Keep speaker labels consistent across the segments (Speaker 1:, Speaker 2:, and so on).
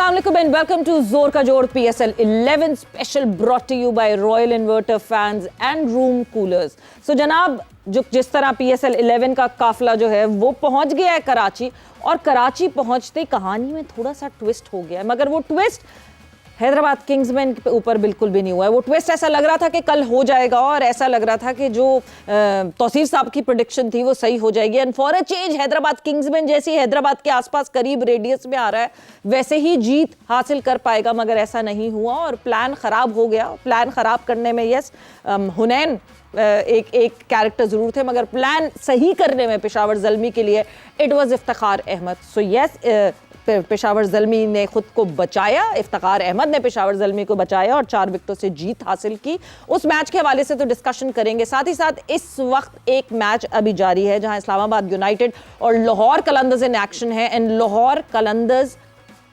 Speaker 1: अस्सलाम वालेकुम and welcome to जोर का जोड़ PSL 11 special brought to you by royal inverter fans and room coolers. So जनाब, जिस तरह PSL 11 का काफिला जो है वो पहुंच गया है कराची, और कराची पहुंचते कहानी में थोड़ा सा ट्विस्ट हो गया है, मगर वो ट्विस्ट हैदराबाद किंग्समैन के ऊपर बिल्कुल भी नहीं हुआ है। वो ट्विस्ट ऐसा लग रहा था कि कल हो जाएगा, और ऐसा लग रहा था कि जो तौसीफ साहब की प्रेडिक्शन थी वो सही हो जाएगी। And for a change Hyderabad Kingsman जैसी हैदराबाद के आसपास करीब रेडियस में आ रहा है, वैसे ही जीत हासिल कर पाएगा, मगर ऐसा नहीं हुआ और प्लान ख़राब हो गया। प्लान ख़राब करने में यस हुनैन एक कैरेक्टर ज़रूर थे, मगर प्लान सही करने में पेशावर ज़ल्मी के लिए it was Iftikhar Ahmed. So yes, Peshawar Zalmi ने खुद को बचाया, इफ्तिखार अहमद ने पेशावर ज़ल्मी को बचाया और 4 विकेटों से जीत हासिल की। उस मैच के हवाले से तो डिस्कशन करेंगे, साथ ही साथ इस वक्त एक मैच अभी जारी है जहां इस्लामाबाद यूनाइटेड और लाहौर कलंदर्स इन एक्शन है। And Lahore Qalandars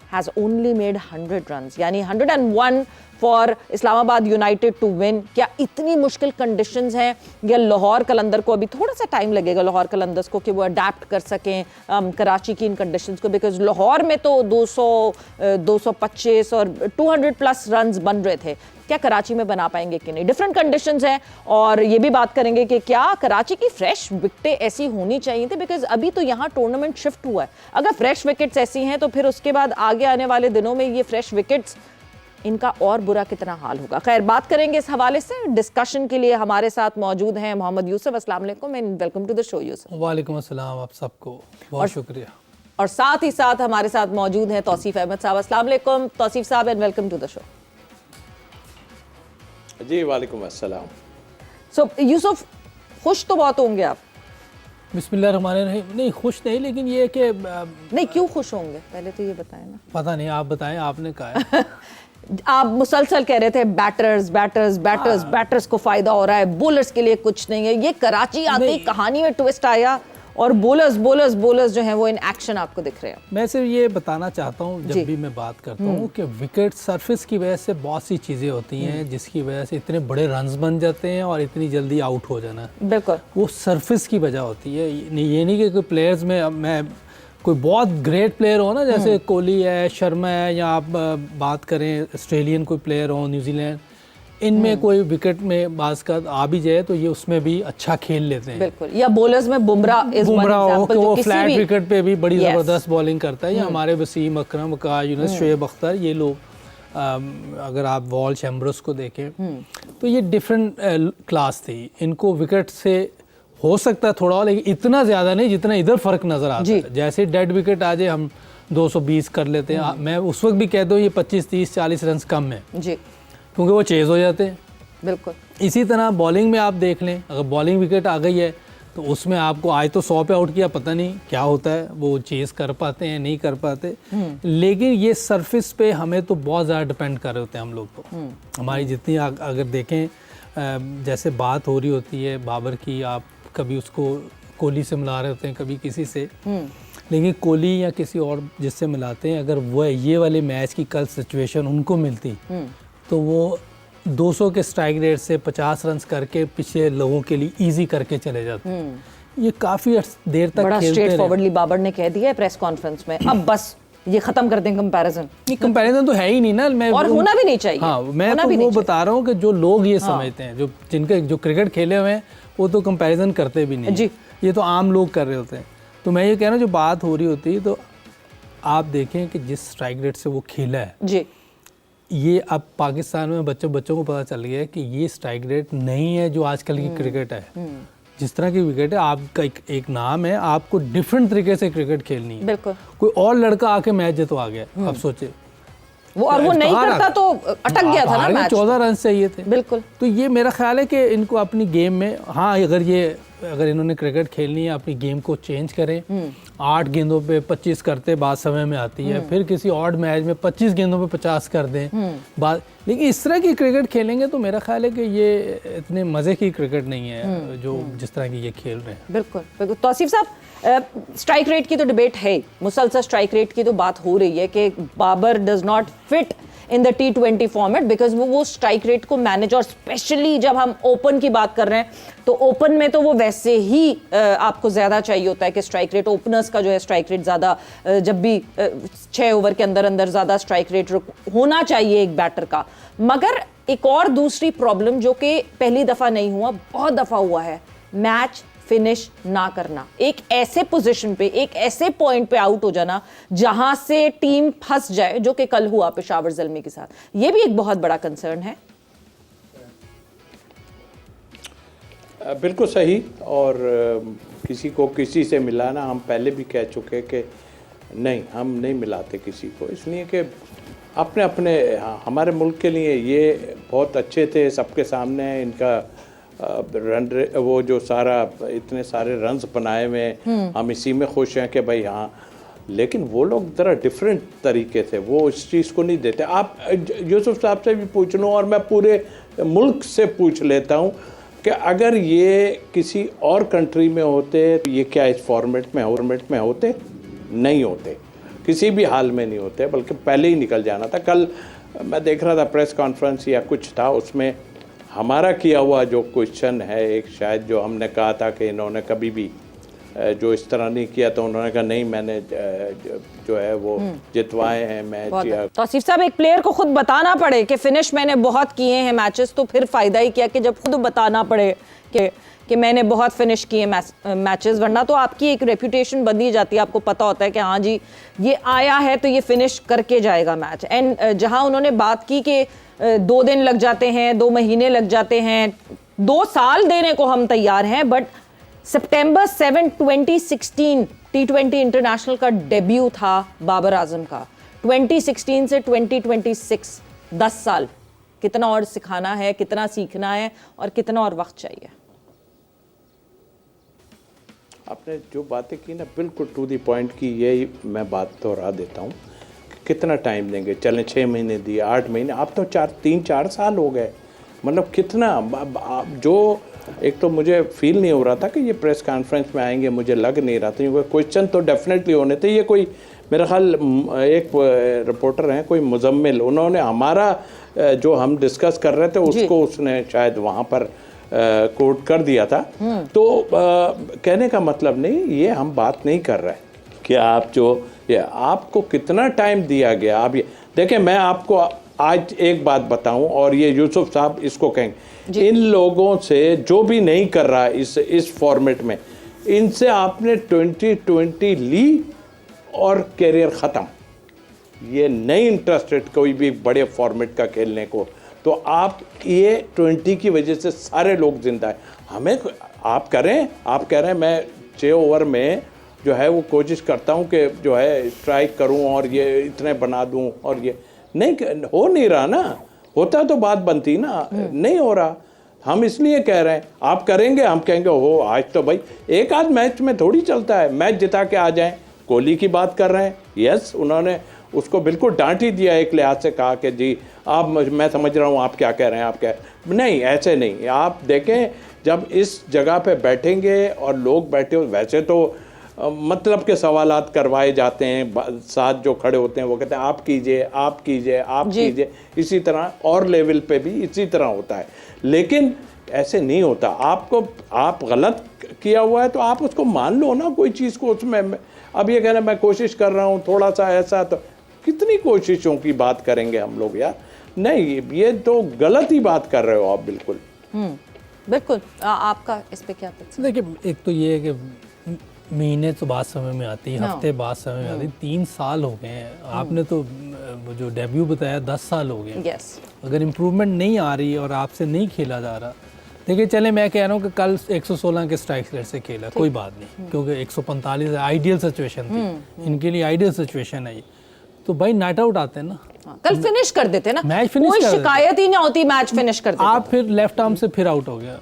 Speaker 1: has only made 100 runs, यानी 101 for Islamabad United to win. क्या इतनी मुश्किल कंडीशंस हैं, या लाहौर कलंदर को अभी थोड़ा सा टाइम लगेगा लाहौर कलंदर्स को कि वो अडेप्ट कर सकें कराची की इन कंडीशंस को, बिकॉज लाहौर में तो 200, 225 और 200 प्लस रन्स बन रहे थे। क्या कराची में बना पाएंगे कि नहीं? डिफरेंट कंडीशंस हैं, और ये भी बात करेंगे कि क्या कराची की फ्रेश विकेटें ऐसी होनी चाहिए थी, बिकॉज अभी तो यहाँ टूर्नामेंट शिफ्ट हुआ है। अगर फ्रेश विकेट्स ऐसी हैं तो फिर उसके बाद आगे आने वाले दिनों में ये फ्रेश विकेट्स इनका और बुरा कितना हाल होगा। खैर, बात करेंगे इस हवाले से। डिस्कशन के लिए हमारे साथ मौजूद हैं मोहम्मद यूसुफ। अस्सलाम वालेकुम and welcome to the show Yusuf.
Speaker 2: वालेकुम अस्सलाम, आप सबको बहुत शुक्रिया।
Speaker 1: और साथ ही साथ हमारे साथ मौजूद हैं तौसीफ अहमद साहब। अस्सलाम वालेकुम तौसीफ साहब and welcome to the show.
Speaker 3: जी वालेकुम अस्सलाम।
Speaker 1: सो यूसुफ, खुश तो बहुत होंगे आप?
Speaker 2: बिस्मिल्लाहिर्रहमानिर्रहीम। नहीं, खुश नहीं, लेकिन ये कि
Speaker 1: नहीं, क्यों खुश होंगे पहले तो ये बताएं ना।
Speaker 2: पता नहीं, आप बताएं, आपने कहा है।
Speaker 1: आप मुसलसल कह रहे थे बैटर्स बैटर्स बैटर्स बैटर्स को फायदा हो रहा है, बॉलर्स के लिए कुछ नहीं है। ये कराची आते ही कहानी में ट्विस्ट आया और बॉलर्स बॉलर्स बॉलर्स जो हैं वो इन एक्शन आपको दिख रहे हैं।
Speaker 2: मैं सिर्फ ये बताना चाहता हूँ, जब भी मैं बात करता हूँ, कि विकेट सरफेस की वजह से बहुत सी चीज़ें होती हैं जिसकी वजह से इतने बड़े रन्स बन जाते हैं और इतनी जल्दी आउट हो जाना,
Speaker 1: बिल्कुल
Speaker 2: वो सरफेस की वजह होती है। ये नहीं कि कोई प्लेयर्स में मैं कोई बहुत ग्रेट प्लेयर हो ना, जैसे कोहली है, शर्मा है, या आप बात करें ऑस्ट्रेलियन कोई प्लेयर हो, न्यूजीलैंड, इनमें कोई विकेट में बाज का आ भी जाए तो ये उसमें भी अच्छा खेल लेते हैं।
Speaker 1: बिल्कुल। या बॉलर्स में बुमराह हो कि
Speaker 2: वो फ्लैट विकेट पे भी बड़ी ज़बरदस्त बॉलिंग करता है। या हमारे वसीम अकरम का, यूनुस शोएब अख्तर, ये लोग अगर आप वॉल्श एम्ब्रोस को देखें तो ये डिफरेंट क्लास थी। इनको विकेट से हो सकता है थोड़ा, लेकिन इतना ज़्यादा नहीं जितना इधर फ़र्क नज़र आता है। जैसे डेड विकेट आ जाए हम 220 कर लेते हैं। मैं उस वक्त भी कहता हूँ ये 25, 30, 40 रन कम है जी, क्योंकि वो चेज़ हो जाते हैं।
Speaker 1: बिल्कुल।
Speaker 2: इसी तरह बॉलिंग में आप देख लें, अगर बॉलिंग विकेट आ गई है तो उसमें आपको आज तो 100 पे आउट किया, पता नहीं क्या होता है, वो चेज़ कर पाते हैं नहीं कर पाते। लेकिन ये सरफेस पे हमें तो बहुत ज़्यादा डिपेंड कर रहे होते हैं हम लोग। तो हमारी जितनी अगर देखें, जैसे बात हो रही होती है बाबर की, आप कभी उसको कोहली से मिला रहे होते हैं, कभी किसी से, लेकिन कोहली या किसी और जिससे मिलाते हैं, अगर वो ये वाले मैच की कल सिचुएशन उनको मिलती तो वो 200 के स्ट्राइक रेट से 50 रन करके पिछले लोगों के लिए इजी करके चले जाते हैं। ये काफ़ी देर तक
Speaker 1: बड़ा स्ट्रेट फॉरवर्डली बाबर ने कह दिया है प्रेस कॉन्फ्रेंस में, अब बस ये खत्म कर दें कंपैरिजन।
Speaker 2: नहीं, कंपैरिजन तो है ही नहीं ना, मैं
Speaker 1: और होना भी नहीं चाहिए।
Speaker 2: हाँ, मैं तो वो बता रहा हूँ कि जो लोग ये समझते हैं, जो जिनके जो क्रिकेट खेले हुए हैं, वो तो कंपैरिजन करते भी नहीं जी। ये तो आम लोग कर रहे होते हैं। तो मैं ये कह रहा हूँ, जो बात हो रही होती है तो आप देखें कि जिस स्ट्राइक रेट से वो खेला है जी, ये अब पाकिस्तान में बच्चों को पता चल गया है कि ये स्ट्राइक रेट नहीं है जो आजकल की क्रिकेट है। जिस तरह की विकेट है, आपका एक नाम है, आपको डिफरेंट तरीके से क्रिकेट खेलनी है। बिल्कुल। कोई और लड़का आके मैच जितवा गया, अब सोचे
Speaker 1: वो, और वो नहीं करता तो अटक गया था ना मैच।
Speaker 2: 14 रन चाहिए थे।
Speaker 1: बिल्कुल।
Speaker 2: तो ये मेरा ख्याल है कि इनको अपनी गेम में, हाँ, अगर इन्होंने क्रिकेट खेलनी है, अपनी गेम को चेंज करें। 8 गेंदों पे 25 करते बाद समय में आती है, फिर किसी और मैच में 25 गेंदों पे 50 कर दें बाद। लेकिन इस तरह की क्रिकेट खेलेंगे तो मेरा ख्याल है कि ये इतने मज़े की क्रिकेट नहीं है जो जिस तरह की ये खेल रहे हैं।
Speaker 1: बिल्कुल बिल्कुल। तौसीफ साहब, स्ट्राइक रेट की तो डिबेट है, मुसलसल स्ट्राइक रेट की तो बात हो रही है कि Babar does not fit in the T20 format, because वो स्ट्राइक रेट को मैनेज, और स्पेशली जब हम ओपन की बात कर रहे हैं तो ओपन में तो वो वैसे ही आपको ज़्यादा चाहिए होता है कि स्ट्राइक रेट, ओपनर्स का जो है स्ट्राइक रेट ज़्यादा, जब भी 6 ओवर के अंदर अंदर ज़्यादा स्ट्राइक रेट होना चाहिए एक बैटर का। मगर एक और दूसरी प्रॉब्लम जो कि पहली दफ़ा नहीं हुआ, बहुत दफ़ा हुआ है, मैच फिनिश ना करना, एक ऐसे पोजीशन पे, एक ऐसे पॉइंट पे आउट हो जाना जहां से टीम फंस जाए, जो कि कल हुआ पेशावर ज़ल्मी के साथ। ये भी एक बहुत बड़ा कंसर्न है।
Speaker 3: बिल्कुल सही। और किसी को किसी से मिलाना, हम पहले भी कह चुके कि नहीं, हम नहीं मिलाते किसी को, इसलिए कि अपने अपने हमारे मुल्क के लिए ये बहुत अच्छे थे, सबके सामने इनका रन वो जो सारा इतने सारे रन्स बनाए हुए, हम इसी में खुश हैं कि भाई हाँ। लेकिन वो लोग ज़रा डिफरेंट तरीके से वो इस चीज़ को नहीं देते। आप यूसुफ साहब से भी पूछ लो, और मैं पूरे मुल्क से पूछ लेता हूँ कि अगर ये किसी और कंट्री में होते तो ये क्या इस फॉर्मेट में होते? नहीं होते, किसी भी हाल में नहीं होते, बल्कि पहले ही निकल जाना था। कल मैं देख रहा था प्रेस कॉन्फ्रेंस या कुछ था, उसमें हमारा किया हुआ जो क्वेश्चन है, एक शायद जो हमने कहा था कि इन्होंने कभी भी जो इस तरह नहीं किया, तो उन्होंने कहा नहीं, मैंने जो है वो जितवाए हैं मैच। या
Speaker 1: तो आसिफ साहब, एक प्लेयर को खुद बताना पड़े कि फिनिश मैंने बहुत किए हैं मैचेस, तो फिर फायदा ही क्या कि जब खुद बताना पड़े कि मैंने बहुत फिनिश किए मैचेस, वरना तो आपकी एक रेपुटेशन बनी जाती है। आपको पता होता है कि हाँ जी, ये आया है तो ये फिनिश करके जाएगा मैच। एंड जहां उन्होंने बात की कि 2 दिन लग जाते हैं, 2 महीने लग जाते हैं, 2 साल देने को हम तैयार हैं, बट सितंबर 7, 2016 T20 इंटरनेशनल का डेब्यू था बाबर आजम का। 2016 से 2026 10 साल, कितना और सिखाना है, कितना सीखना है, और कितना और वक्त चाहिए।
Speaker 3: आपने जो बातें की ना, बिल्कुल टू द पॉइंट की, यही मैं बात दोहरा देता हूँ। कितना टाइम देंगे? चलें 6 महीने दिए, 8 महीने, अब तो 3-4 साल हो गए। मतलब कितना, जो एक तो मुझे फील नहीं हो रहा था कि ये प्रेस कॉन्फ्रेंस में आएंगे, मुझे लग नहीं रहा था। क्वेश्चन तो डेफिनेटली होने थे। ये कोई मेरा ख्याल एक रिपोर्टर हैं, कोई मुजम्मिल, उन्होंने हमारा जो हम डिस्कस कर रहे थे उसको उसने शायद वहाँ पर कोट कर दिया था। तो कहने का मतलब नहीं, ये हम बात नहीं कर रहे कि आप जो ये आपको कितना टाइम दिया गया। आप ये देखें, मैं आपको आज एक बात बताऊं, और ये यूसुफ साहब इसको कहेंगे, इन लोगों से जो भी नहीं कर रहा इस फॉर्मेट में, इनसे आपने 2020 ली और कैरियर ख़त्म। ये नहीं इंटरेस्टेड कोई भी बड़े फॉर्मेट का खेलने को, तो आप ये 20 की वजह से सारे लोग जिंदा है। हमें आप कह रहे हैं मैं 6 ओवर में जो है वो कोशिश करता हूँ कि जो है स्ट्राइक करूँ और ये इतने बना दूँ, और ये नहीं हो नहीं रहा ना। होता तो बात बनती ना, नहीं हो रहा। हम इसलिए कह रहे हैं, आप करेंगे, हम कहेंगे हो आज तो भाई एक आध मैच में थोड़ी चलता है, मैच जिता के आ जाएं। कोहली की बात कर रहे हैं, यस, उन्होंने उसको बिल्कुल डांट ही दिया, एक लिहाज से कहा कि जी आप, मैं समझ रहा हूँ आप क्या कह रहे हैं, आप क्या नहीं, ऐसे नहीं। आप देखें, जब इस जगह पे बैठेंगे और लोग बैठे हो, वैसे तो मतलब के सवालात करवाए जाते हैं, साथ जो खड़े होते हैं वो कहते हैं आप कीजिए, आप कीजिए, आप कीजिए। इसी तरह और लेवल पे भी इसी तरह होता है, लेकिन ऐसे नहीं होता। आप गलत किया हुआ है तो आप उसको मान लो ना, कोई चीज़ को उसमें। अब ये कहना मैं कोशिश कर रहा हूँ थोड़ा सा ऐसा, तो कितनी कोशिशों की बात करेंगे हम लोग यार? नहीं, ये तो गलत ही बात कर रहे हो आप, बिल्कुल।
Speaker 1: बिल्कुल। आपका इस पे क्या?
Speaker 2: देखिए, एक तो ये है कि महीने तो बाद समझ में आती है, हफ्ते बाद समझ में आती है। 3 साल हो गए हैं, आपने तो जो डेब्यू बताया 10 साल हो गए।
Speaker 1: यस।
Speaker 2: अगर इम्प्रूवमेंट नहीं आ रही और आपसे नहीं खेला जा रहा, देखिए चले मैं कह रहा हूँ कि कल 116 के स्ट्राइक रेट से खेला, कोई बात नहीं, क्योंकि 145 आइडियल सिचुएशन थी, इनके लिए आइडियल सिचुएशन है ये। तो भाई नाइट आउट आते हैं ना,
Speaker 1: कल फिनिश कर देते ना,
Speaker 2: मैच फिनिश
Speaker 1: कोई
Speaker 2: कर देते।
Speaker 1: शिकायत ही ना होती, मैच फिनिश कर देते।
Speaker 2: आप फिर लेफ्ट आर्म से फिर आउट हो गया,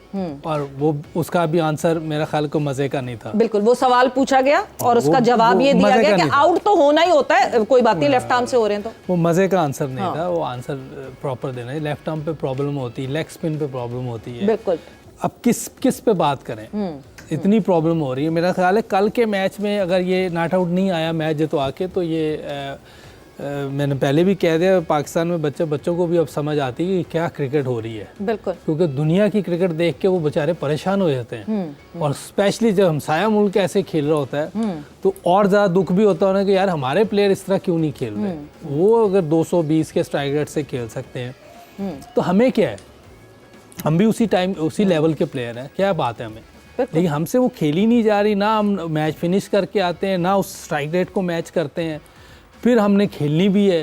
Speaker 2: और वो उसका भी आंसर मेरा ख्याल को मजे का नहीं था।
Speaker 1: बिल्कुल, वो सवाल पूछा गया और उसका जवाब ये दिया गया कि आउट तो होना ही होता है, कोई बात नहीं, लेफ्ट आर्म से हो रहे हैं तो।
Speaker 2: वो मजे का आंसर नहीं था, वो आंसर प्रॉपर देना है। लेफ्ट आर्म पे प्रॉब्लम होती है, लेग स्पिन पे प्रॉब्लम होती है।
Speaker 1: बिल्कुल।
Speaker 2: अब किस पे बात करें, इतनी प्रॉब्लम हो रही है। मेरा ख्याल है कल के मैच में अगर ये नॉट आउट नहीं आया मैच जितवा के, तो ये मैंने पहले भी कह दिया, पाकिस्तान में बच्चों को भी अब समझ आती है कि क्या क्रिकेट हो रही है,
Speaker 1: बिल्कुल,
Speaker 2: क्योंकि दुनिया की क्रिकेट देख के वो बेचारे परेशान हो जाते हैं। और स्पेशली जब हमसाया मुल्क ऐसे खेल रहा होता है तो और ज़्यादा दुख भी होता है ना कि यार हमारे प्लेयर इस तरह क्यों नहीं खेल रहे। वो अगर 220 के स्ट्राइक रेट से खेल सकते हैं तो हमें क्या है, हम भी उसी लेवल के प्लेयर हैं, क्या बात है हमें। लेकिन हमसे वो खेली नहीं जा रही, ना हम मैच फिनिश करके आते हैं, ना उस स्ट्राइक रेट को मैच करते हैं, फिर हमने खेलनी भी है।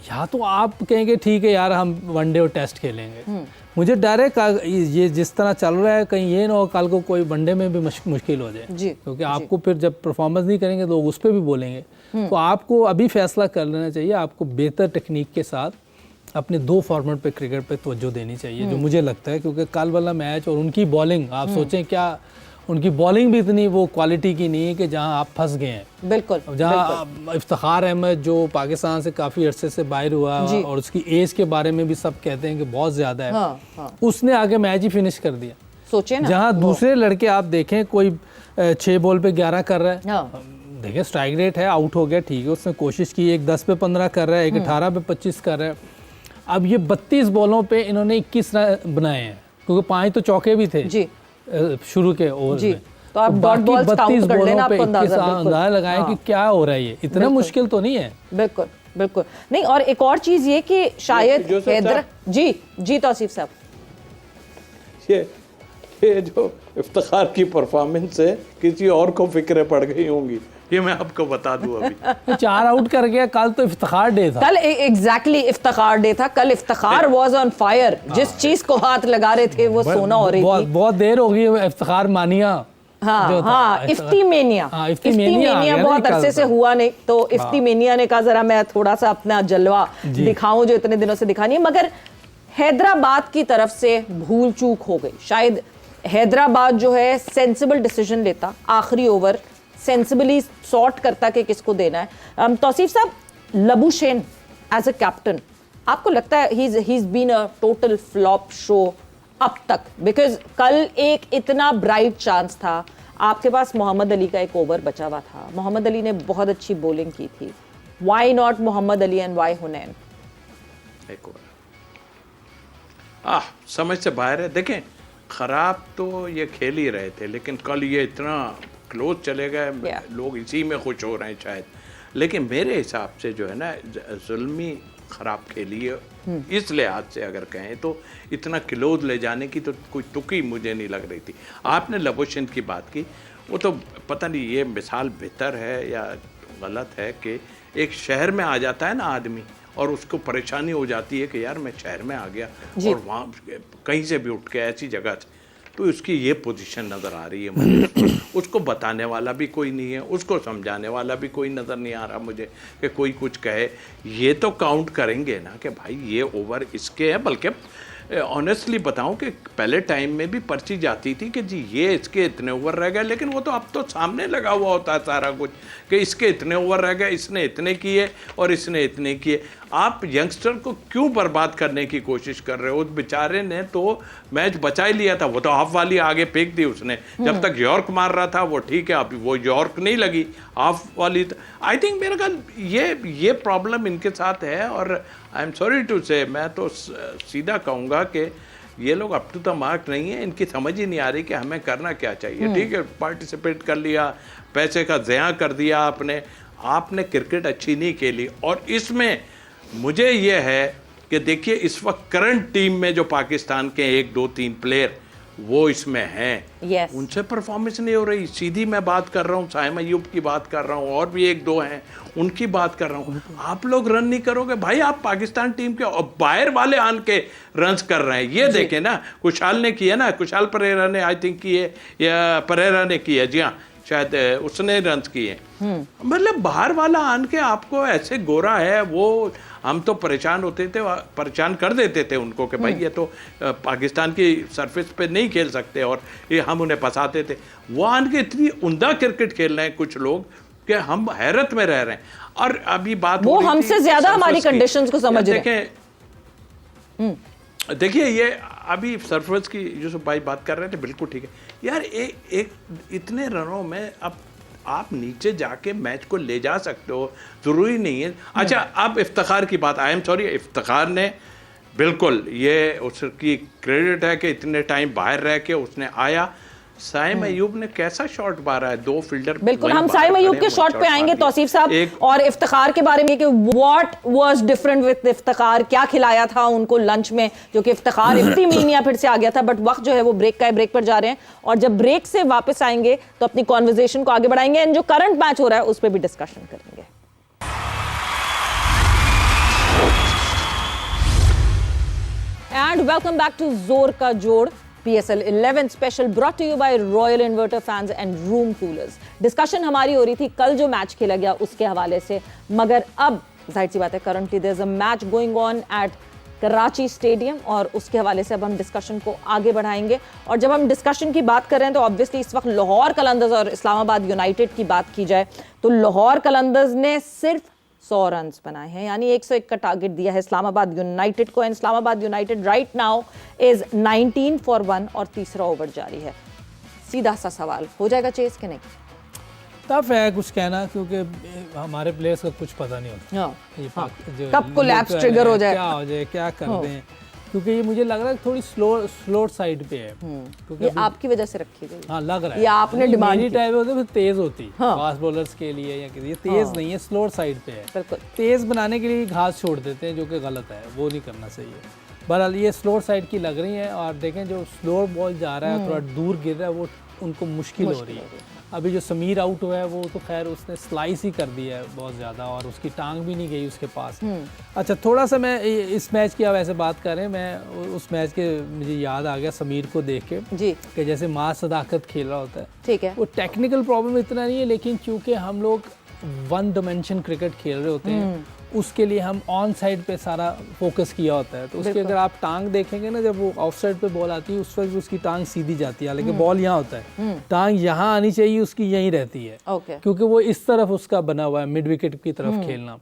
Speaker 2: या तो आप कहेंगे ठीक है यार हम वनडे और टेस्ट खेलेंगे, मुझे डर है ये जिस तरह चल रहा है कहीं ये ना हो कल को कोई वनडे में भी मुश्किल हो जाए, क्योंकि आपको फिर जब परफॉर्मेंस नहीं करेंगे तो उस पर भी बोलेंगे। तो आपको अभी फैसला कर लेना चाहिए, आपको बेहतर टेक्निक के साथ अपने 2 फॉर्मेट पे क्रिकेट पे तवज्जो देनी चाहिए, जो मुझे लगता है। क्योंकि कल वाला मैच और उनकी बॉलिंग, आप सोचें क्या उनकी बॉलिंग भी इतनी वो क्वालिटी की नहीं है कि जहां आप फंस गए हैं।
Speaker 1: बिल्कुल,
Speaker 2: जहां इफ्तिखार अहमद जो पाकिस्तान से काफ़ी अरसे से बाहर हुआ और उसकी एज के बारे में भी सब कहते हैं कि बहुत ज़्यादा है,
Speaker 1: हाँ।
Speaker 2: उसने आगे मैच ही फिनिश कर दिया।
Speaker 1: सोचिए ना,
Speaker 2: जहाँ दूसरे लड़के आप देखें कोई 6 बॉल पे 11 कर रहा है, देखिए स्ट्राइक रेट है, आउट हो गया ठीक है, उसने कोशिश की, एक 10 पे 15 कर रहा है, एक 18 पे 25 कर रहा है। अब ये 32 बॉलों पे इन्होंने 21 रन बनाए हैं, क्योंकि 5 तो चौके भी थे जी शुरू के ओवर में।
Speaker 1: तो आप डॉट बॉल्स काउंट कर लेना, आपको
Speaker 2: अंदाजा लगाएं कि क्या हो रहा है, ये इतना मुश्किल तो नहीं है।
Speaker 1: बिल्कुल बिल्कुल नहीं। और एक और चीज ये कि शायद हैदर जी तौसीफ साहब,
Speaker 3: ये जो इफ्तिखार की परफॉर्मेंस है किसी और को फिक्र पड़ गई होंगी, ये मैं आपको बता दूं। अभी
Speaker 2: 4 आउट कर गया, कल तो इफ्तिखार डे था,
Speaker 1: कल एग्जैक्टली इफ्तिखार डे था, कल इफ्तिखार वाज ऑन फायर, जिस चीज को हाथ लगा रहे थे वो सोना हो रही थी।
Speaker 2: बहुत देर हो गई इफ्तिखार मानिया,
Speaker 1: इफ्तिमेनिया बहुत अरसे से हुआ नहीं, तो इफ्तिमेनिया ने कहा जरा मैं थोड़ा सा अपना जलवा दिखाऊं जो इतने दिनों से दिखा नहीं है। मगर हैदराबाद की तरफ से भूल चूक हो गई। शायद हैदराबाद जो है सेंसिबल डिसीजन लेता, आखिरी ओवर सेंसिबली सॉर्ट करता कि किसको देना है। तौसीफ साहब, लबुशेन एज अ कैप्टन, आपको लगता है he is been a total flop show अब तक? बिकॉज कल एक इतना ब्राइट चांस था, आपके पास मोहम्मद अली का एक ओवर बचा हुआ था, मोहम्मद अली ने बहुत अच्छी बॉलिंग की थी, why not Mohammad Ali and why Hunain?
Speaker 3: एक ओवर समझ से बाहर है। देखें, खराब तो ये खेल ही रहे थे, लेकिन कल ये इतना क्लोज चले गए, लोग इसी में खुश हो रहे हैं शायद। लेकिन मेरे हिसाब से जो है ना, जुल्मी खराब खेली है, इस लिहाज से अगर कहें तो इतना क्लोज ले जाने की तो कोई तुकी मुझे नहीं लग रही थी। आपने लबुशेन की बात की, वो तो पता नहीं ये मिसाल बेहतर है या गलत है कि एक शहर में आ जाता है ना आदमी और उसको परेशानी हो जाती है कि यार मैं शहर में आ गया और वहाँ कहीं से भी उठ के ऐसी जगह से, तो उसकी ये पोजीशन नज़र आ रही है मुझे। उसको बताने वाला भी कोई नहीं है, उसको समझाने वाला भी कोई नज़र नहीं आ रहा मुझे कि कोई कुछ कहे। ये तो काउंट करेंगे ना कि भाई ये ओवर इसके हैं, बल्कि ऑनेस्टली बताऊं कि पहले टाइम में भी पर्ची जाती थी कि जी ये इसके इतने ओवर रह गए, लेकिन वो तो अब तो सामने लगा हुआ होता है सारा कुछ कि इसके इतने ओवर रह गए, इसने इतने किए और इसने इतने किए। आप यंगस्टर को क्यों बर्बाद करने की कोशिश कर रहे हो? उस बेचारे ने तो मैच बचा ही लिया था, वो तो हाफ वाली आगे फेंक दी उसने, जब तक यॉर्क मार रहा था वो ठीक है, अब वो यॉर्क नहीं लगी, हाफ वाली। आई थिंक मेरा ख्याल ये प्रॉब्लम इनके साथ है। और आई एम सॉरी टू से, मैं तो सीधा कहूँगा कि ये लोग अप टू द मार्क नहीं है, इनकी समझ ही नहीं आ रही कि हमें करना क्या चाहिए। ठीक है, पार्टिसिपेट कर लिया, पैसे का ज़या कर दिया आपने क्रिकेट अच्छी नहीं खेली। और इसमें मुझे ये है कि देखिए इस वक्त करंट टीम में जो पाकिस्तान के 1 2 3 प्लेयर वो इसमें हैं, उनसे परफॉर्मेंस नहीं हो रही। सीधी मैं बात कर रहा हूँ, साइम अयूब की बात कर रहा हूँ, और भी 1 2 हैं उनकी बात कर रहा हूँ। आप लोग रन नहीं करोगे भाई, आप पाकिस्तान टीम के और बाहर वाले आन के रन्स कर रहे हैं। ये देखें ना, कुशाल ने किया ना, कुशाल परेरा ने आई थिंक किए या परेरा ने किया, जी हाँ शायद उसने रन्स किए। मतलब बाहर वाला आन के आपको ऐसे गोरा है, वो हम तो परेशान होते थे, परेशान कर देते थे उनको कि भाई ये तो पाकिस्तान की सरफेस पे नहीं खेल सकते, और ये हम उन्हें फंसाते थे। वो आन के इतनी उम्दा क्रिकेट खेल रहे हैं कुछ लोग कि हम हैरत में रह रहे हैं। और अभी बात
Speaker 1: वो हमसे ज्यादा हमारी कंडीशंस को समझ रहे हैं।
Speaker 3: देखिए ये अभी सरफराज की यूसुफ भाई बात कर रहे थे, बिल्कुल ठीक है यार। एक इतने रनों में अब आप नीचे जाके मैच को ले जा सकते हो, ज़रूरी नहीं है। अच्छा, अब इफ्तिखार की बात, आई एम सॉरी, इफ्तिखार ने बिल्कुल ये उसकी क्रेडिट है कि इतने टाइम बाहर रह के उसने आया। साइम अयूब ने कैसा शॉट मारा है, 2 फील्डर।
Speaker 1: बिल्कुल, हम साइम अयूब के शॉट पे आएंगे तौसीफ साहब, और इफ्तिखार के बारे में कि what was different with Iftikhar, क्या खिलाया था उनको लंच में, जो कि इफ्तिखार इफ्ती मीनिया फिर से आ गया था। बट वक्त जो है वो ब्रेक का है, ब्रेक पर जा रहे हैं, और जब ब्रेक से वापस आएंगे तो अपनी कॉन्वर्जेशन को आगे बढ़ाएंगे एंड जो करंट मैच हो रहा है उस पर भी डिस्कशन करेंगे। एंड वेलकम बैक टू जोर का जोड़ PSL 11 special brought to you by royal inverter fans and room coolers. Discussion हमारी हो रही थी कल जो मैच खेला गया उसके हवाले से, मगर अब जाहिर सी बात है currently there is a match going on at Karachi stadium, और उसके हवाले से अब हम डिस्कशन को आगे बढ़ाएंगे। और जब हम डिस्कशन की बात कर रहे हैं तो ऑब्वियसली इस वक्त लाहौर कलंदर्स और इस्लामाबाद यूनाइटेड की बात की जाए तो लाहौर कलंदर्स ने सिर्फ 100 रन बनाए हैं, यानी 101 का टारगेट दिया है इस्लामाबाद यूनाइटेड को। And Islamabad United right now is 19 for 1 और तीसरा ओवर जारी है। सीधा सा सवाल, हो जाएगा चेस कि नहीं?
Speaker 2: टफ है कुछ कहना, क्योंकि हमारे प्लेयर्स का कुछ पता नहीं होता।
Speaker 1: कब कोलैप्स ट्रिगर हो जाए,
Speaker 2: क्या हो जाए, क्या कर दें, क्योंकि ये मुझे लग रहा है थोड़ी स्लो साइड पे है, क्योंकि
Speaker 1: ये आपकी वजह से रखी गई।
Speaker 2: हाँ, लग रहा है
Speaker 1: ये आपने डिमांड
Speaker 2: मेरी
Speaker 1: की।
Speaker 2: टाइप होती है फिर तेज होती फास्ट बॉलर्स के लिए, या किसी, ये तेज नहीं है, स्लो साइड पे है।
Speaker 1: बिल्कुल,
Speaker 2: तेज बनाने के लिए घास छोड़ देते हैं, जो कि गलत है, वो नहीं करना चाहिए। बहरहाल ये स्लो साइड की लग रही है, और देखें जो स्लो बॉल जा रहा है, थोड़ा दूर गिर रहा है, वो उनको मुश्किल हो रही है। अभी जो समीर आउट हुआ है वो तो खैर उसने स्लाइस ही कर दिया है बहुत ज़्यादा, और उसकी टांग भी नहीं गई उसके पास। अच्छा, थोड़ा सा मैं इस मैच की अब ऐसे बात करें, मैं उस मैच के मुझे याद आ गया समीर को देख के
Speaker 1: जी,
Speaker 2: कि जैसे माँ सदाकत खेल रहा होता है,
Speaker 1: ठीक है।
Speaker 2: वो टेक्निकल प्रॉब्लम इतना नहीं है, लेकिन क्योंकि हम लोग 1 डायमेंशन क्रिकेट खेल रहे होते हैं, उसके लिए हम ऑन साइड पे सारा फोकस किया होता है। तो उसके अगर आप टांग देखेंगे ना, जब वो ऑफ साइड पे बॉल आती है उस वक्त उसकी टांग सीधी जाती है, हालांकि बॉल यहाँ होता है, टांग यहाँ आनी चाहिए, उसकी यहीं रहती है, क्योंकि वो इस तरफ उसका बना हुआ है, मिड विकेट की तरफ खेलना।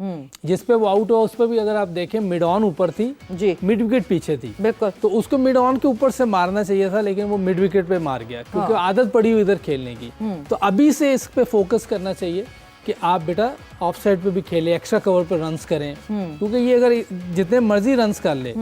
Speaker 2: जिस पे वो आउट हुआ उस पर भी अगर आप देखें मिड ऑन ऊपर थी जी, मिड विकेट पीछे थी, बिल्कुल, तो उसको मिड ऑन के ऊपर से मारना चाहिए था, लेकिन वो मिड विकेट पे मार गया, क्योंकि आदत पड़ी हुई इधर खेलने की। तो अभी से इस पे फोकस करना चाहिए कि आप बेटा ऑफ साइड पे भी खेले, एक्स्ट्रा कवर पे रन्स करें, क्योंकि ये अगर जितने मर्जी रन्स कर ले,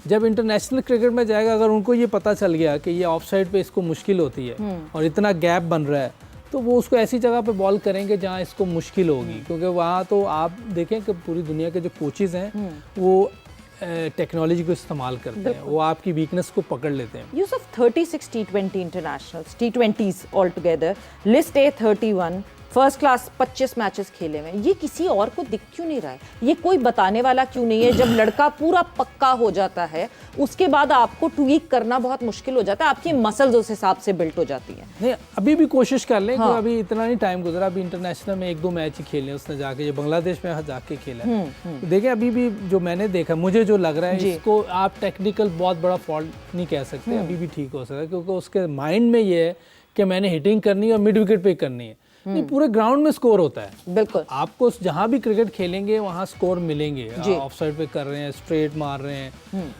Speaker 2: जब इंटरनेशनल क्रिकेट में जाएगा, अगर उनको ये पता चल गया कि ये ऑफ साइड पे इसको मुश्किल होती है और इतना गैप बन रहा है, तो वो उसको ऐसी जगह पे बॉल करेंगे जहाँ इसको मुश्किल होगी। क्योंकि वहाँ तो आप देखें कि पूरी दुनिया के जो कोचेज़ हैं वो टेक्नोलॉजी को इस्तेमाल करते हैं, वो आपकी वीकनेस को पकड़ लेते हैं।
Speaker 1: Yusuf 36 T20 internationals, T20s all together, list A 31, first class 25 matches खेले हुए, ये किसी और को दिख क्यों नहीं रहा है? ये कोई बताने वाला क्यों नहीं है? जब लड़का पूरा पक्का हो जाता है उसके बाद आपको ट्वीक करना बहुत मुश्किल हो जाता है, आपकी मसल्स उस हिसाब से बिल्ट हो जाती हैं।
Speaker 2: नहीं, अभी भी कोशिश कर लें, हाँ। अभी इतना नहीं टाइम गुजरा, अभी इंटरनेशनल में 1-2 मैच ही खेले उसने जाके, ये बांग्लादेश में जाके खेला। तो देखें अभी भी जो मैंने देखा, मुझे जो लग रहा है, इसको आप टेक्निकल बहुत बड़ा फॉल्ट नहीं कह सकते, अभी भी ठीक हो सकता है, क्योंकि उसके माइंड में ये है कि मैंने हिटिंग करनी है और मिड विकेट पे करनी है। नहीं, पूरे ग्राउंड में स्कोर होता है, बिल्कुल, आपको जहां भी क्रिकेट खेलेंगे वहां स्कोर मिलेंगे। ऑफ साइड पे कर रहे हैं, स्ट्रेट मार रहे हैं,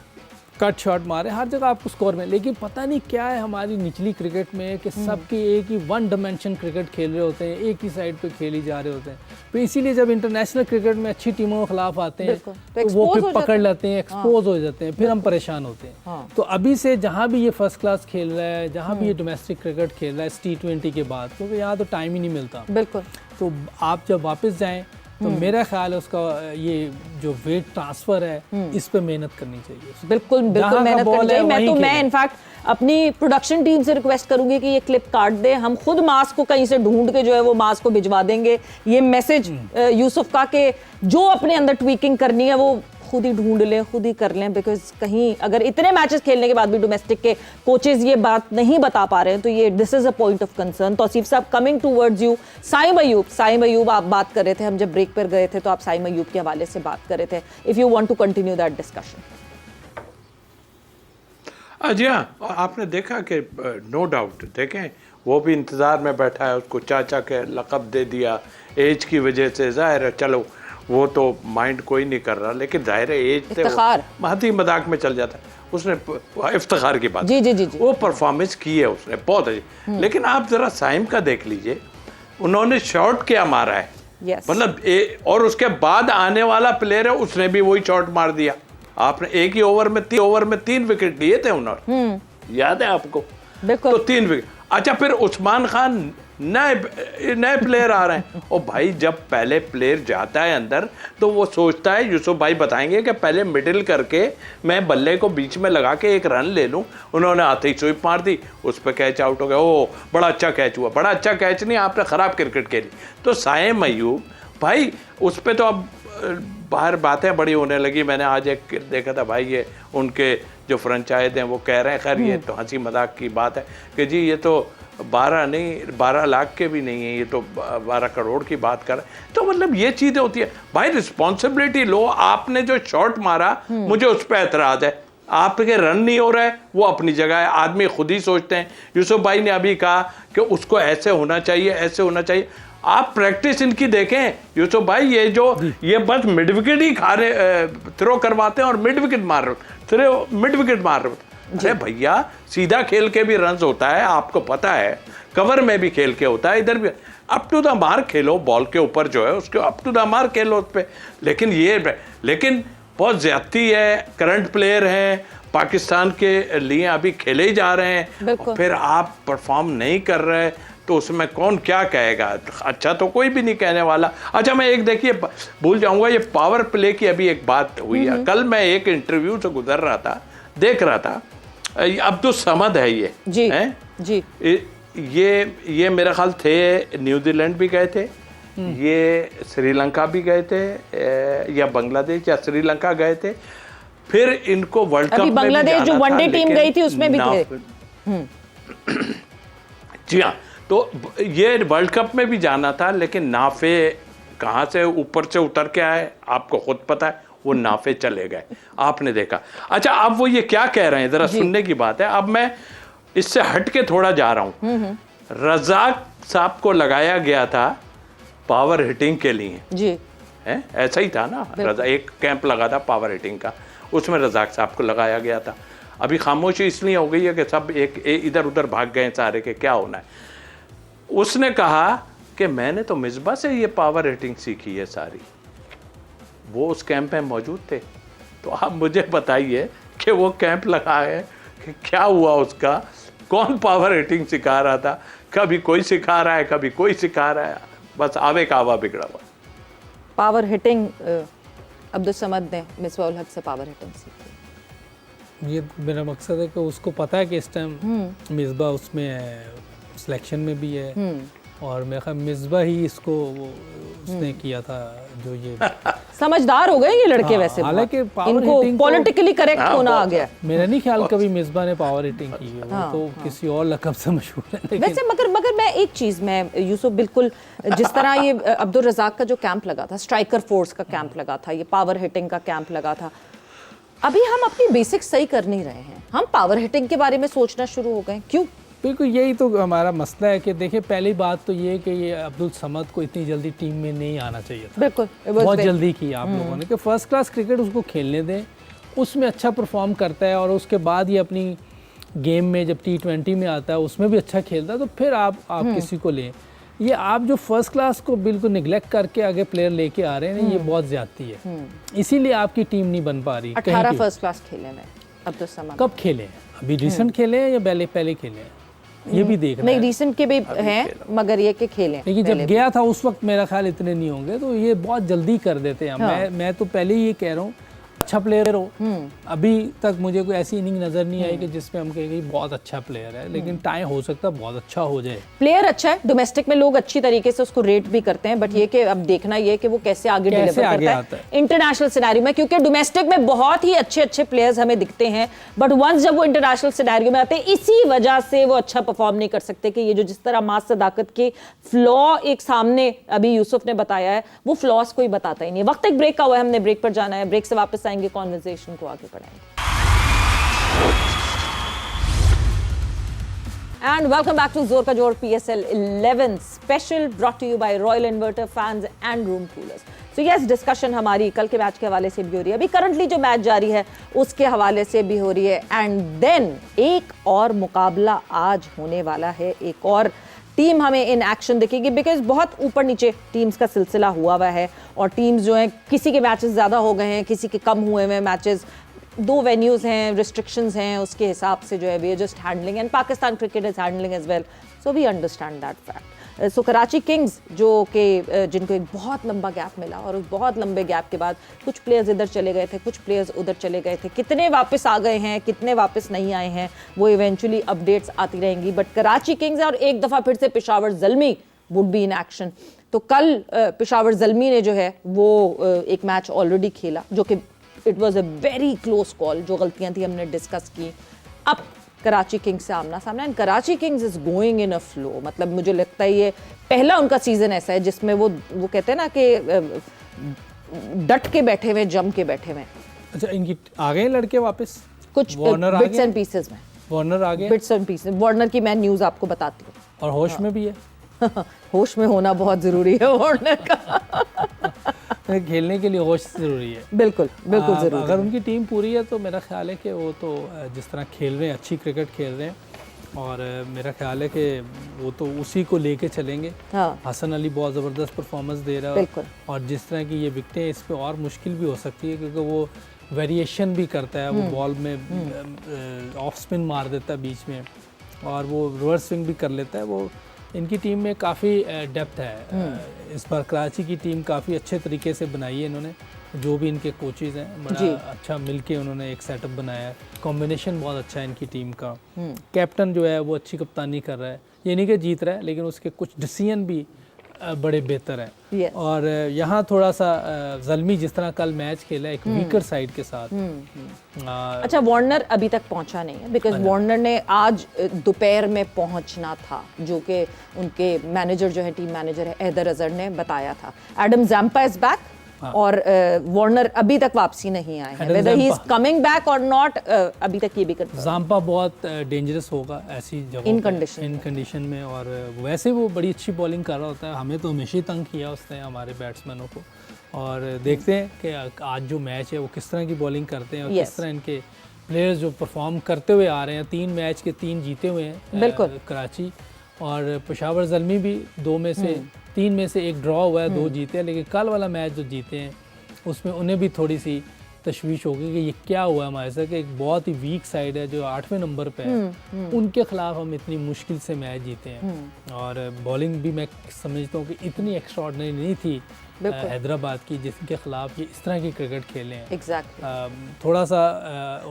Speaker 2: कट शॉट मारे, हर जगह आपको स्कोर में। लेकिन पता नहीं क्या है हमारी निचली क्रिकेट में कि सबके एक ही 1 डायमेंशन क्रिकेट खेल रहे होते हैं, एक ही साइड पे खेली जा रहे होते हैं। तो इसीलिए जब इंटरनेशनल क्रिकेट में अच्छी टीमों के खिलाफ आते हैं तो वो फिर पकड़ लेते हैं, एक्सपोज हो जाते हैं, फिर हम परेशान होते हैं। तो अभी से जहाँ भी ये फर्स्ट क्लास खेल रहा है, जहाँ भी ये डोमेस्टिक क्रिकेट खेल रहा है T20 के बाद, क्योंकि यहाँ तो टाइम ही नहीं मिलता, बिल्कुल, तो आप जब वापस जाएँ तो मेरा ख्याल है उसका ये जो वेट ट्रांसफर है, इस पे मेहनत करनी चाहिए।
Speaker 1: बिल्कुल बिल्कुल मेहनत करनी चाहिए। मैं इनफैक्ट अपनी प्रोडक्शन टीम से रिक्वेस्ट करूंगी कि ये क्लिप काट दे, हम खुद मास्क को कहीं से ढूंढ के जो है वो मास्क को भिजवा देंगे। ये मैसेज यूसुफ का कि जो अपने अंदर ट्वीकिंग करनी है वो खुद ही ढूंढ लें, खुद ही कर लें, बिकॉज कहीं अगर इतने मैचेस खेलने के बाद भी डोमेस्टिक के कोचेज ये बात नहीं बता पा रहे हैं तो ये this is a point of concern. Tauseef साहब, coming towards you, Saim Ayub आप बात कर रहे थे, हम जब ब्रेक पर गए थे तो आप साइम अयूब के हवाले से बात कर रहे थे, if you want to continue that discussion.
Speaker 3: जी हाँ, आपने देखा कि नो डाउट, देखें वो भी इंतज़ार में बैठा है, उसको चाचा के लक़ब दे दिया एज की वजह से, ज़ाहिर है चलो वो तो माइंड कोई नहीं कर रहा, लेकिन जाहिर है एज से हंसी मजाक में चल जाता है। उसने इफ्तिखार की बात, जी, वो परफॉर्मेंस की है उसने बहुत अच्छी, लेकिन आप ज़रा साइम का देख लीजिए, उन्होंने शॉट क्या मारा है,
Speaker 1: Yes.
Speaker 3: मतलब और उसके बाद आने वाला प्लेयर है उसने भी वही शॉट मार दिया। आपने एक ही ओवर में 3 विकेट लिए थे उन्होंने, याद है आपको?
Speaker 1: बिल्कुल।
Speaker 3: तो 3 विकेट। अच्छा, फिर उस्मान खान नए प्लेयर आ रहे हैं। और भाई जब पहले प्लेयर जाता है अंदर तो वो सोचता है, यूसुफ भाई बताएंगे कि पहले मिडिल करके मैं बल्ले को बीच में लगा के एक रन ले लूं। उन्होंने आते ही स्वीप मार दी, उस पर कैच आउट हो गया। ओ बड़ा अच्छा कैच हुआ, बड़ा अच्छा कैच नहीं, आपने ख़राब क्रिकेट खेली। तो साइम अयूब भाई उस पर तो अब बाहर बातें बड़ी होने लगी। मैंने आज एक देखा था भाई, ये उनके जो फ्रेंचाइज हैं वो कह रहे हैं, खैर ये तो हंसी मजाक की बात है कि जी ये तो 12 लाख के भी नहीं है, ये तो 12 करोड़ की बात कर रहे हैं। तो मतलब ये चीज़ें होती है भाई, रिस्पॉन्सिबिलिटी लो। आपने जो शॉट मारा मुझे उस पर एतराज़ है, आपके रन नहीं हो रहा है वो अपनी जगह है, आदमी खुद ही सोचते हैं। यूसुफ भाई ने अभी कहा कि उसको ऐसे होना चाहिए, ऐसे होना चाहिए। आप प्रैक्टिस इनकी देखें यूसुफ भाई, ये बस मिड विकेट ही थ्रो करवाते हैं और मिड विकेट मार रहे हैं। अरे भैया सीधा खेल के भी रन होता है, आपको पता है, कवर में भी खेल के होता है, इधर भी up to the mark Khelo, ball के ऊपर जो है उसके अप टू द मार्क खेलो उस पर। लेकिन बहुत ज्यादती है। करंट प्लेयर हैं, पाकिस्तान के लिए अभी खेले ही जा रहे हैं, फिर आप परफॉर्म नहीं कर रहे तो उसमें कौन क्या कहेगा? अच्छा तो कोई भी नहीं कहने वाला। अच्छा मैं एक देखिए भूल जाऊंगा, ये पावर प्ले की अभी एक बात हुई है। कल मैं एक इंटरव्यू से गुजर रहा था, देख रहा था, अब्दुल समद है ये
Speaker 1: जी,
Speaker 3: हैं?
Speaker 1: जी।
Speaker 3: ये मेरे ख्याल थे न्यूजीलैंड भी गए थे, ये श्रीलंका भी गए थे, या बांग्लादेश या श्रीलंका गए थे। फिर इनको वर्ल्ड कप में
Speaker 1: बांग्लादेश जो वनडे टीम गई थी उसमें भी थे।
Speaker 3: जी हाँ, तो ये वर्ल्ड कप में भी जाना था, लेकिन नाफे कहाँ से ऊपर से उतर के आए आपको खुद पता है, वो नाफे चले गए, आपने देखा। अच्छा अब वो ये क्या कह रहे हैं जरा सुनने की बात है। अब मैं इससे हट के थोड़ा जा रहा हूँ। रजाक साहब को लगाया गया था पावर हिटिंग के लिए
Speaker 1: जी,
Speaker 3: है, ऐसा ही था ना? रजा एक कैंप लगा था पावर हिटिंग का, उसमें रजाक साहब को लगाया गया था। अभी खामोशी इसलिए हो गई है कि सब इधर उधर भाग गए सारे के क्या होना है। उसने कहा कि मैंने तो मिसबा से ये पावर हिटिंग सीखी है सारी, वो उस कैंप में मौजूद थे। तो आप मुझे बताइए कि वो कैंप लगा है कि क्या हुआ उसका, कौन पावर हिटिंग सिखा रहा था? कभी कोई सिखा रहा है, कभी कोई सिखा रहा है, बस आवे का आवा बिगड़ा हुआ।
Speaker 1: पावर हिटिंग अब्दुल समद ने मिसबा उल हक से पावर हिटिंग सीखी।
Speaker 2: ये मेरा मकसद है कि उसको पता है कि इस टाइम मिसबा उसमें सिलेक्शन में भी है, और मेरा ख्याल मिसबा ही इसको उसने किया था जो ये
Speaker 1: समझदार हो गए ये लड़के। वैसे
Speaker 2: हालांकि
Speaker 1: इनको पॉलिटिकली करेक्ट होना आ गया।
Speaker 2: मेरा नहीं ख्याल कभी मिसबा ने पावर हिटिंग की है, वो तो किसी और लकब से मशहूर है।
Speaker 1: वैसे मगर मैं एक चीज में यूसुफ बिल्कुल जिस तरह ये अब्दुल रज़ाक का जो कैंप लगा था, स्ट्राइकर फोर्स का कैंप लगा था, ये पावर हिटिंग का कैंप लगा था, अभी हम अपनी बेसिक्स सही कर नहीं रहे हैं, हम पावर हिटिंग के बारे में सोचना शुरू हो गए। क्यों?
Speaker 2: बिल्कुल यही तो हमारा मसला है कि देखिए पहली बात तो ये कि ये अब्दुल समद को इतनी जल्दी टीम में नहीं आना चाहिए था।
Speaker 1: बिल्कुल
Speaker 2: बहुत जल्दी की आप लोगों ने कि फर्स्ट क्लास क्रिकेट उसको खेलने दें, उसमें अच्छा परफॉर्म करता है और उसके बाद ये अपनी गेम में जब T20 में आता है उसमें भी अच्छा खेलता है, तो फिर आप किसी को लें। ये आप जो फर्स्ट क्लास को बिल्कुल निगलेक्ट करके आगे प्लेयर लेके आ रहे हैं, ये बहुत ज्यादती है, इसीलिए आपकी टीम नहीं बन पा रही।
Speaker 1: 18 फर्स्ट क्लास खेले हैं अब्दुल समद।
Speaker 2: कब खेले? अभी रिसेंट खेले हैं या पहले खेले हैं? ये भी देखना
Speaker 1: नहीं, रिसेंट के भी हैं, मगर ये के खेले।
Speaker 2: लेकिन जब गया था उस वक्त मेरा ख्याल इतने नहीं होंगे, तो ये बहुत जल्दी कर देते हैं। मैं तो पहले ही ये कह रहा हूँ, अच्छा प्लेयर हो। अभी तक मुझे कोई ऐसी इनिंग नजर नहीं आई कि जिसमें हम कहेंगे बहुत अच्छा प्लेयर है, लेकिन टाइम हो सकता है बहुत अच्छा हो जाए।
Speaker 1: प्लेयर अच्छा है, डोमेस्टिक में लोग अच्छी तरीके से उसको रेट भी करते हैं, बट ये कि अब देखना ये कि वो कैसे आगे डिलीवर करता है इंटरनेशनल सिनेरियो में, क्योंकि डोमेस्टिक में बहुत ही अच्छे प्लेयर्स हमें दिखते हैं, बट वंस जब वो इंटरनेशनल सिनेरियो में आते हैं, इसी वजह से वो अच्छा परफॉर्म नहीं कर सकते। कि ये जो जिस तरह मास सदाकत के फ्लॉ एक सामने अभी यूसुफ ने बताया है, वो फ्लॉस कोई बताता ही नहीं। वक्त एक ब्रेक का हुआ है, हमने ब्रेक पर जाना है, ब्रेक से वापस आएंगे, कॉन्वर्सेशन को आगे बढ़ाएंगे। And welcome back to Zor Ka Jor PSL 11 special brought to you by Royal Inverter Fans and Room Coolers. So yes, discussion हमारी कल के मैच के हवाले से भी हो रही है, अभी करंटली जो मैच जारी है उसके हवाले से भी हो रही है, एंड देन एक और मुकाबला आज होने वाला है, एक और टीम हमें इन एक्शन दिखेगी, बिकॉज बहुत ऊपर नीचे टीम्स का सिलसिला हुआ है और टीम्स जो हैं किसी के मैचेस ज़्यादा हो गए हैं, किसी के कम हुए हैं मैचेस, 2 वेन्यूज़ हैं, रिस्ट्रिक्शंस हैं, उसके हिसाब से जो है we are just handling and Pakistan cricket is handling as well, so we understand that fact. So Karachi Kings जो कि जिनको एक बहुत लंबा गैप मिला और उस बहुत लंबे गैप के बाद कुछ प्लेयर्स इधर चले गए थे, कुछ प्लेयर्स उधर चले गए थे, कितने वापस आ गए हैं, कितने वापस नहीं आए हैं, वो इवेंचुअली अपडेट्स आती रहेंगी। बट कराची किंग्स और एक दफ़ा फिर से Peshawar Zalmi would be in action. तो कल पेशावर ज़ल्मी ने जो है वो एक मैच ऑलरेडी खेला, जो कि it was a very close call, जो गलतियाँ थी हमने डिस्कस की। अब कराची किंग्स से आमना सामना, and Karachi Kings is going in a flow. मतलब मुझे लगता है ये पहला उनका सीजन ऐसा है जिसमें वो कहते हैं ना कि डट के बैठे हुए, जम के बैठे हुए।
Speaker 2: अच्छा, इनकी आ गए लड़के वापस,
Speaker 1: कुछ
Speaker 2: वार्नर आ
Speaker 1: बिट्स
Speaker 2: गए,
Speaker 1: एंड पीसेस में,
Speaker 2: वार्नर आ गए,
Speaker 1: बिट्स एंड पीसेस। वार्नर की मैं न्यूज़ आपको बताती हूँ।
Speaker 2: और होश में भी है।
Speaker 1: होश में होना बहुत जरूरी है वार्नर का।
Speaker 2: खेलने के लिए होश जरूरी है।
Speaker 1: बिल्कुल बिल्कुल जरूरी।
Speaker 2: अगर उनकी टीम पूरी है तो मेरा ख्याल है कि वो तो जिस तरह खेल रहे हैं, अच्छी क्रिकेट खेल रहे हैं, और मेरा ख्याल है कि वो तो उसी को लेके चलेंगे।
Speaker 1: हाँ।
Speaker 2: हसन अली बहुत ज़बरदस्त परफॉर्मेंस दे रहा है, और जिस तरह की ये विकटें, इस पे और मुश्किल भी हो सकती है क्योंकि वो वेरिएशन भी करता है, वो बॉल में ऑफ स्पिन मार देता है बीच में, और वो रिवर्स स्विंग भी कर लेता है। वो इनकी टीम में काफ़ी डेप्थ है। इस बार कराची की टीम काफ़ी अच्छे तरीके से बनाई है इन्होंने, जो भी इनके कोचेज़ हैं बड़ा अच्छा मिलके उन्होंने एक सेटअप बनाया है। कॉम्बिनेशन बहुत अच्छा है इनकी टीम का। कैप्टन जो है वो अच्छी कप्तानी कर रहा है, ये नहीं कि जीत रहा है, लेकिन उसके कुछ डिसीजन भी बड़े बेहतर हैं।
Speaker 1: Yes.
Speaker 2: और यहाँ थोड़ा सा ज़ल्मी जिस तरह कल मैच खेला एक वीकर साइड के साथ।
Speaker 1: अच्छा, वार्नर अभी तक पहुंचा नहीं है, बिकॉज वार्नर ने आज दोपहर में पहुंचना था, जो कि उनके मैनेजर जो है, टीम मैनेजर है हैदर अजहर ने बताया था। एडम ज़ैम्पा इज बैक, और वार्नर अभी तक वापसी नहीं आए हैं। Weather he is coming back और नॉट, अभी तक ये भी करता है।
Speaker 2: ज़ाम्पा बहुत डेंजरस होगा ऐसी जगह, इन कंडीशन में, और वैसे वो बड़ी अच्छी बॉलिंग कर रहा होता है। हमें तो हमेशा ही तंग किया उसने, हमारे बैट्समैनों को। और देखते हैं कि आज जो मैच है वो किस तरह की बॉलिंग करते हैं और किस तरह इनके प्लेयर्स जो परफॉर्म करते हुए आ रहे हैं। 3 मैच के 3 जीते हुए हैं कराची, और पेशावर ज़ल्मी भी 2 में से 3 में से 1 ड्रॉ हुआ है, 2 जीते हैं। लेकिन कल वाला मैच जो जीते हैं उसमें उन्हें भी थोड़ी सी तशवीश होगी कि ये क्या हुआ हमारे साथ, कि एक बहुत ही वीक साइड है जो 8वें नंबर पे है, उनके खिलाफ हम इतनी मुश्किल से मैच जीते हैं। और बॉलिंग भी मैं समझता हूँ कि इतनी एक्स्ट्राऑर्डिनरी नहीं थी हैदराबाद की, जिसके खिलाफ ये इस तरह की क्रिकेट खेले हैं।
Speaker 1: एग्जैक्टली।
Speaker 2: थोड़ा सा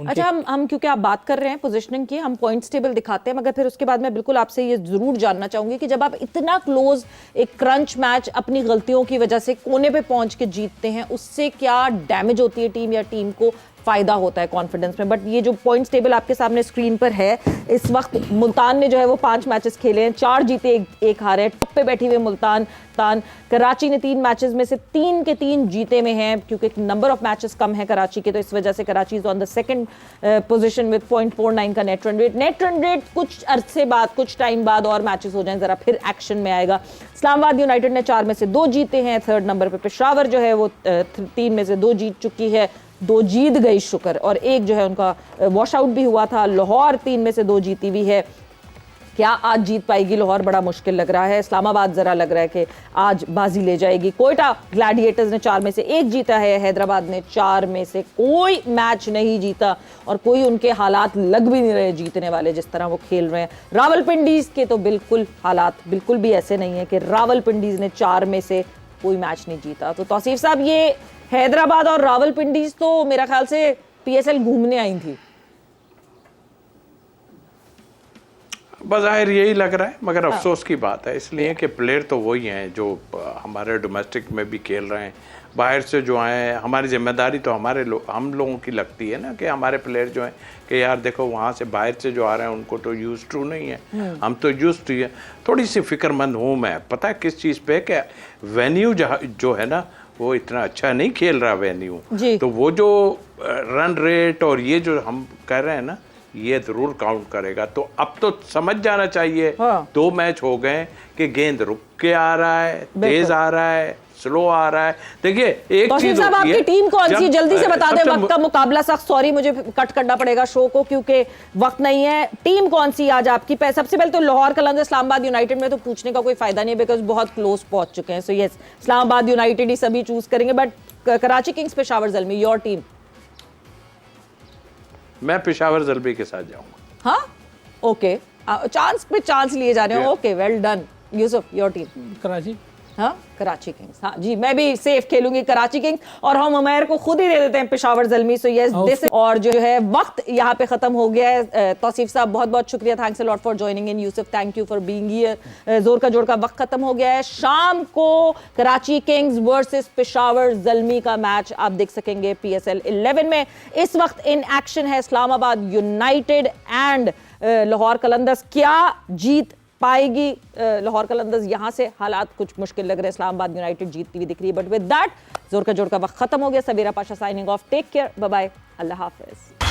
Speaker 1: अच्छा, हम क्योंकि आप बात कर रहे हैं पोजीशनिंग की, हम पॉइंट्स टेबल दिखाते हैं, मगर फिर उसके बाद मैं बिल्कुल आपसे ये जरूर जानना चाहूंगी कि जब आप इतना क्लोज एक क्रंच मैच अपनी गलतियों की वजह से कोने पे पहुंच के जीतते हैं, उससे क्या डैमेज होती है टीम, या टीम को फायदा होता है कॉन्फिडेंस में? बट ये जो पॉइंट्स टेबल आपके सामने स्क्रीन पर है इस वक्त, मुल्तान ने जो है वो 5 मैचेस खेले हैं, 4 जीते 1 हारे, टॉप पे बैठी हुई मुल्तान। कराची ने 3 मैचेस में से 3 के 3 जीते में हैं, क्योंकि नंबर ऑफ मैचेस कम है कराची के, तो इस वजह से Karachi is on the second position with 0.49 का net run rate. Net run rate कुछ अरसे बाद, कुछ टाइम बाद और मैचेस हो जाएं जरा फिर एक्शन में आएगा। इस्लामाबाद यूनाइटेड ने 4 में से 2 जीते हैं, 3rd नंबर पे पेशावर जो है वो 3 में से 2 जीत चुकी है, 2 जीत गई शुक्र, और 1 जो है उनका वॉश आउट भी हुआ था। लाहौर 3 में से 2 जीती हुई है। क्या आज जीत पाएगी लाहौर? बड़ा मुश्किल लग रहा है। इस्लामाबाद जरा लग रहा है कि आज बाजी ले जाएगी। कोयटा ग्लैडिएटर्स ने 4 में से 1 जीता है, हैदराबाद ने 4 में से कोई मैच नहीं जीता, और कोई उनके हालात लग भी नहीं रहे जीतने वाले जिस तरह वो खेल रहे हैं। रावलपिंडीज के तो बिल्कुल हालात बिल्कुल भी ऐसे नहीं है कि रावलपिंडीज ने 4 में से कोई मैच नहीं जीता। तो तौसीफ साहब, ये हैदराबाद और रावलपिंडीज तो मेरा ख्याल से पीएसएल घूमने आई थी।
Speaker 3: बज़ाहिर यही लग रहा है, मगर अफसोस की बात है इसलिए कि प्लेयर तो वही हैं जो हमारे डोमेस्टिक में भी खेल रहे हैं। बाहर से जो आए हैं, हमारी जिम्मेदारी तो हम लोगों की लगती है ना कि हमारे प्लेयर जो हैं कि यार देखो वहाँ से बाहर से जो आ रहे हैं उनको तो यूज टू नहीं है, हम तो यूज टू है। थोड़ी सी फिक्रमंद हूँ मैं, पता है किस चीज़ पे, कि वेन्यू जो है ना वो इतना अच्छा नहीं खेल रहा वेन्यू, तो वो जो रन रेट और ये जो हम कह रहे हैं ना, ये जरूर काउंट करेगा। तो अब तो समझ जाना चाहिए, 2 मैच हो गए कि गेंद रुक के आ रहा है, तेज आ रहा है, स्लो आ रहा है। देखिए एक
Speaker 1: तौसीफ
Speaker 3: चीज
Speaker 1: साहब,
Speaker 3: होती
Speaker 1: आपकी
Speaker 3: है,
Speaker 1: टीम कौन सी,
Speaker 3: जब-
Speaker 1: जल्दी से बता दें,
Speaker 3: सबसे
Speaker 1: वक्त का मुकाबला सख्त, सॉरी मुझे कट करना पड़ेगा शो को क्योंकि वक्त नहीं है। टीम कौन सी आज आपकी? सबसे पहले तो लाहौर कलंदर इस्लामाबाद यूनाइटेड में तो पूछने का कोई फायदा नहीं है बिकॉज बहुत क्लोज पहुंच चुके हैं। सो यस, इस्लामाबाद यूनाइटेड ही सभी चूज करेंगे, but Karachi Kings Peshawar Zalmi, your team?
Speaker 3: मैं पेशावर ज़ल्मी के साथ जाऊंगा।
Speaker 1: हाँ, ओके, चांस पे चांस लिए जा रहे हो। Okay, well done. Yusuf, your team?
Speaker 2: Karachi.
Speaker 1: हाँ, कराची किंग्स। हाँ जी, मैं भी सेफ खेलूंगी कराची किंग्स, और हम उमैर को खुद ही दे देते हैं Peshawar Zalmi. So yes this, और जो है वक्त यहाँ पे खत्म हो गया है। तौसीफ साहब बहुत बहुत शुक्रिया, thanks a lot for joining in. Yusuf, thank you for being here. जोर का जोड़ का वक्त खत्म हो गया है। शाम को कराची किंग्स वर्सेस पेशावर ज़ल्मी का मैच आप देख सकेंगे PSL 11 में। इस वक्त इन एक्शन है इस्लामाबाद यूनाइटेड एंड लाहौर कलंदर्स। क्या जीत पाएगी लाहौर कलंदर्स? यहां से हालात कुछ मुश्किल लग रहे हैं, इस्लामाबाद यूनाइटेड जीतती हुई दिख रही है, बट विद दैट जोर का जोड़ का वक्त खत्म हो गया। Sabira Pasha signing off, take care, bye bye, अल्लाह हाफिज।